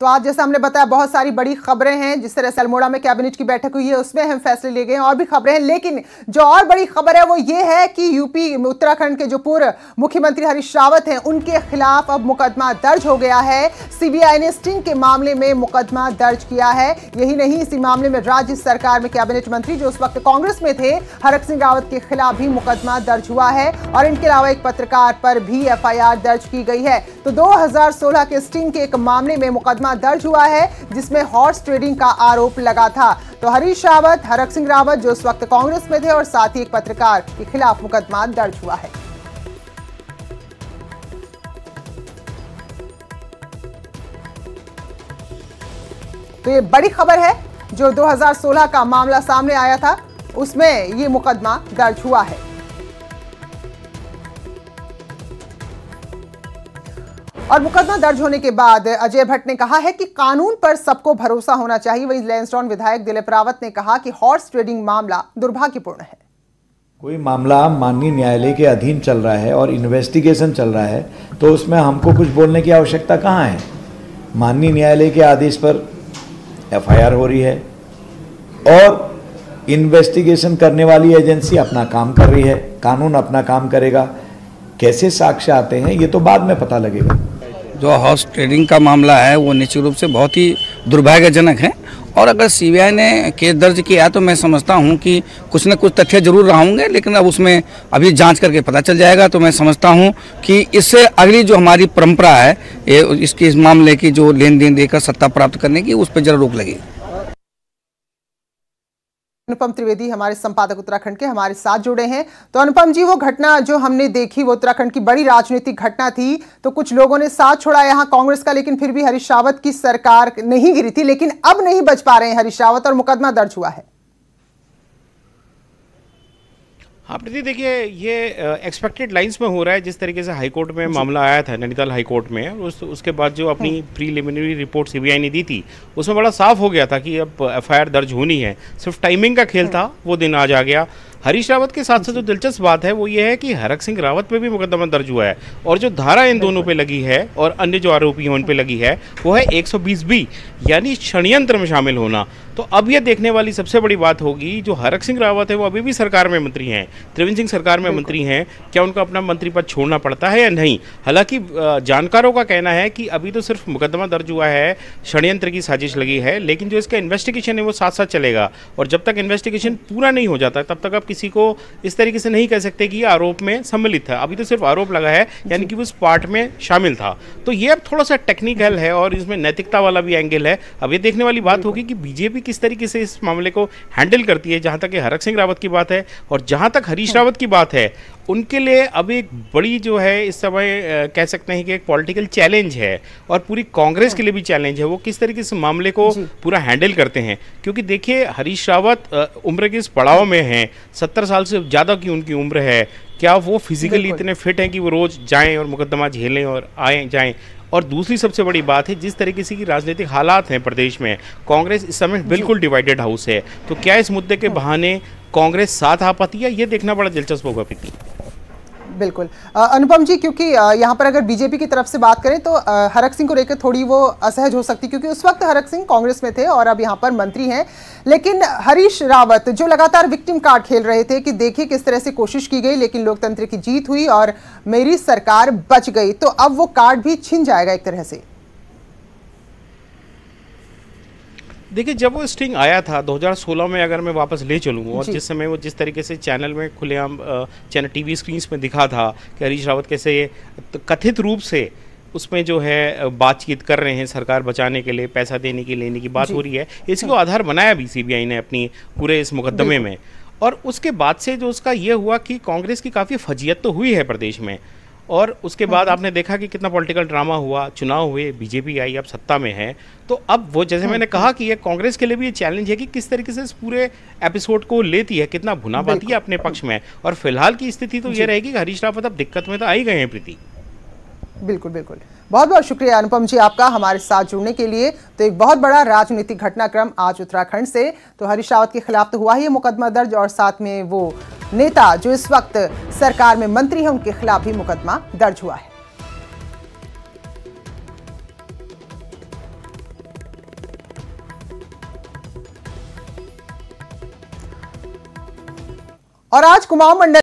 तो आज जैसे हमने बताया बहुत सारी बड़ी खबरें हैं। जिस तरह से अल्मोड़ा में कैबिनेट की बैठक हुई है उसमें अहम फैसले लिए गए और भी खबरें हैं, लेकिन जो और बड़ी खबर है वो ये है कि यूपी उत्तराखंड के जो पूर्व मुख्यमंत्री हरीश रावत हैं उनके खिलाफ अब मुकदमा दर्ज हो गया है। सीबीआई ने स्टिंग के मामले में मुकदमा दर्ज किया है। यही नहीं, इसी मामले में राज्य सरकार में कैबिनेट मंत्री जो उस वक्त कांग्रेस में थे हरक सिंह रावत के खिलाफ भी मुकदमा दर्ज हुआ है और इनके अलावा एक पत्रकार पर भी एफआईआर दर्ज की गई है। तो 2016 के स्टिंग के एक मामले में मुकदमा दर्ज हुआ है जिसमें हॉर्स ट्रेडिंग का आरोप लगा था। तो हरीश रावत, हरक सिंह रावत जो उस वक्त कांग्रेस में थे और साथ ही एक पत्रकार के खिलाफ मुकदमा दर्ज हुआ है। तो ये बड़ी खबर है, जो 2016 का मामला सामने आया था उसमें ये मुकदमा दर्ज हुआ है। और मुकदमा दर्ज होने के बाद अजय भट्ट ने कहा है कि कानून पर सबको भरोसा होना चाहिए। वहीं लैंसडाउन विधायक दिलीप रावत ने कहा कि हॉर्स ट्रेडिंग मामला दुर्भाग्यपूर्ण है। कोई मामला माननीय न्यायालय के अधीन चल रहा है और इन्वेस्टिगेशन चल रहा है तो उसमें हमको कुछ बोलने की आवश्यकता कहाँ है। माननीय न्यायालय के आदेश पर एफआईआर हो रही है और इन्वेस्टिगेशन करने वाली एजेंसी अपना काम कर रही है, कानून अपना काम करेगा। कैसे साक्ष्य आते हैं ये तो बाद में पता लगेगा। जो हॉर्स ट्रेडिंग का मामला है वो निश्चित रूप से बहुत ही दुर्भाग्यजनक है और अगर सीबीआई ने केस दर्ज किया है तो मैं समझता हूं कि कुछ न कुछ तथ्य जरूर रहा होंगे, लेकिन अब उसमें अभी जांच करके पता चल जाएगा। तो मैं समझता हूं कि इससे अगली जो हमारी परंपरा है इस मामले की जो लेन देन देकर सत्ता प्राप्त करने की, उस पर जरा रोक लगेगी। अनुपम त्रिवेदी हमारे संपादक उत्तराखंड के हमारे साथ जुड़े हैं। तो अनुपम जी, वो घटना जो हमने देखी वो उत्तराखंड की बड़ी राजनीतिक घटना थी। तो कुछ लोगों ने साथ छोड़ा यहाँ कांग्रेस का, लेकिन फिर भी हरीश रावत की सरकार नहीं गिरी थी। लेकिन अब नहीं बच पा रहे हैं हरीश रावत और मुकदमा दर्ज हुआ है। हाँ प्रीति, देखिए ये एक्सपेक्टेड लाइंस में हो रहा है। जिस तरीके से हाईकोर्ट में मामला आया था, नैनीताल हाईकोर्ट में, उसके बाद जो अपनी प्रीलिमिनरी रिपोर्ट सीबीआई ने दी थी उसमें बड़ा साफ हो गया था कि अब एफआईआर दर्ज होनी है। सिर्फ टाइमिंग का खेल था, वो दिन आज आ गया। हरीश रावत के साथ साथ जो दिलचस्प बात है वो ये है कि हरक सिंह रावत पे भी मुकदमा दर्ज हुआ है और जो धारा इन दोनों पे लगी है और अन्य जो आरोपी हैं उन पे लगी है वो है 120B, यानी षड्यंत्र में शामिल होना। तो अब ये देखने वाली सबसे बड़ी बात होगी, जो हरक सिंह रावत है वो अभी भी सरकार में मंत्री हैं, त्रिवेंद्र सिंह सरकार में मंत्री हैं, क्या उनको अपना मंत्री पद छोड़ना पड़ता है या नहीं। हालांकि जानकारों का कहना है कि अभी तो सिर्फ मुकदमा दर्ज हुआ है, षड्यंत्र की साजिश लगी है, लेकिन जो इसका इन्वेस्टिगेशन है वो साथ साथ चलेगा और जब तक इन्वेस्टिगेशन पूरा नहीं हो जाता तब तक आप किसी को इस तरीके से नहीं कह सकते कि ये आरोप में सम्मिलित था। अभी तो सिर्फ आरोप लगा है, यानी कि वो उस पार्ट में शामिल था। तो ये अब थोड़ा सा टेक्निकल है और इसमें नैतिकता वाला भी एंगल है। अब ये देखने वाली बात होगी कि बीजेपी किस तरीके से इस मामले को हैंडल करती है। जहां तक हरक सिंह रावत की बात है और जहां तक हरीश रावत की बात है, उनके लिए अभी एक बड़ी जो है इस समय कह सकते हैं कि एक पॉलिटिकल चैलेंज है और पूरी कांग्रेस के लिए भी चैलेंज है, वो किस तरीके से मामले को पूरा हैंडल करते हैं। क्योंकि देखिए हरीश रावत उम्र के इस पड़ाव में हैं, 70 साल से ज़्यादा की उनकी उम्र है। क्या वो फिजिकली इतने फिट हैं कि वो रोज़ जाएं और मुकदमा झेलें और आए जाएं। और दूसरी सबसे बड़ी बात है, जिस तरीके से की राजनीतिक हालात हैं प्रदेश में, कांग्रेस इस समय बिल्कुल डिवाइडेड हाउस है। तो क्या इस मुद्दे के बहाने कांग्रेस साथ आ पाती है, ये देखना बड़ा दिलचस्प होगा। प्रीति बिल्कुल अनुपम जी, क्योंकि यहाँ पर अगर बीजेपी की तरफ से बात करें तो हरक सिंह को लेकर थोड़ी वो असहज हो सकती, क्योंकि उस वक्त हरक सिंह कांग्रेस में थे और अब यहाँ पर मंत्री हैं। लेकिन हरीश रावत जो लगातार विक्टिम कार्ड खेल रहे थे कि देखिए किस तरह से कोशिश की गई लेकिन लोकतंत्र की जीत हुई और मेरी सरकार बच गई, तो अब वो कार्ड भी छिन जाएगा एक तरह से। देखिए जब वो स्टिंग आया था 2016 में, अगर मैं वापस ले चलूँ और जिस समय वो जिस तरीके से चैनल में खुलेआम चैनल टीवी स्क्रीन्स में दिखा था कि हरीश रावत कैसे कथित रूप से उसमें जो है बातचीत कर रहे हैं सरकार बचाने के लिए, पैसा देने की लेने की बात हो रही है, इसी को आधार बनाया भी सीबीआई ने अपनी पूरे इस मुकदमे में। और उसके बाद से जो उसका ये हुआ कि कांग्रेस की काफ़ी फजीयत तो हुई है प्रदेश में और उसके बाद आपने देखा कि कितना पॉलिटिकल ड्रामा हुआ, चुनाव हुए, बीजेपी आई, अब सत्ता में है। तो अब वो जैसे मैंने कहा कि ये कांग्रेस के लिए भी ये चैलेंज है कि किस तरीके से इस पूरे एपिसोड को लेती है, कितना भुना पाती है अपने पक्ष में। और फिलहाल की स्थिति तो ये रहेगी कि हरीश रावत अब दिक्कत में तो आ ही गए हैं। प्रीति बिल्कुल बिल्कुल, बहुत बहुत शुक्रिया अनुपम जी आपका हमारे साथ जुड़ने के लिए। तो एक बहुत बड़ा राजनीतिक घटनाक्रम आज उत्तराखंड से। तो हरीश रावत के खिलाफ तो हुआ ही मुकदमा दर्ज और साथ में वो नेता जो इस वक्त सरकार में मंत्री है उनके खिलाफ भी मुकदमा दर्ज हुआ है। और आज कुमाऊं मंडल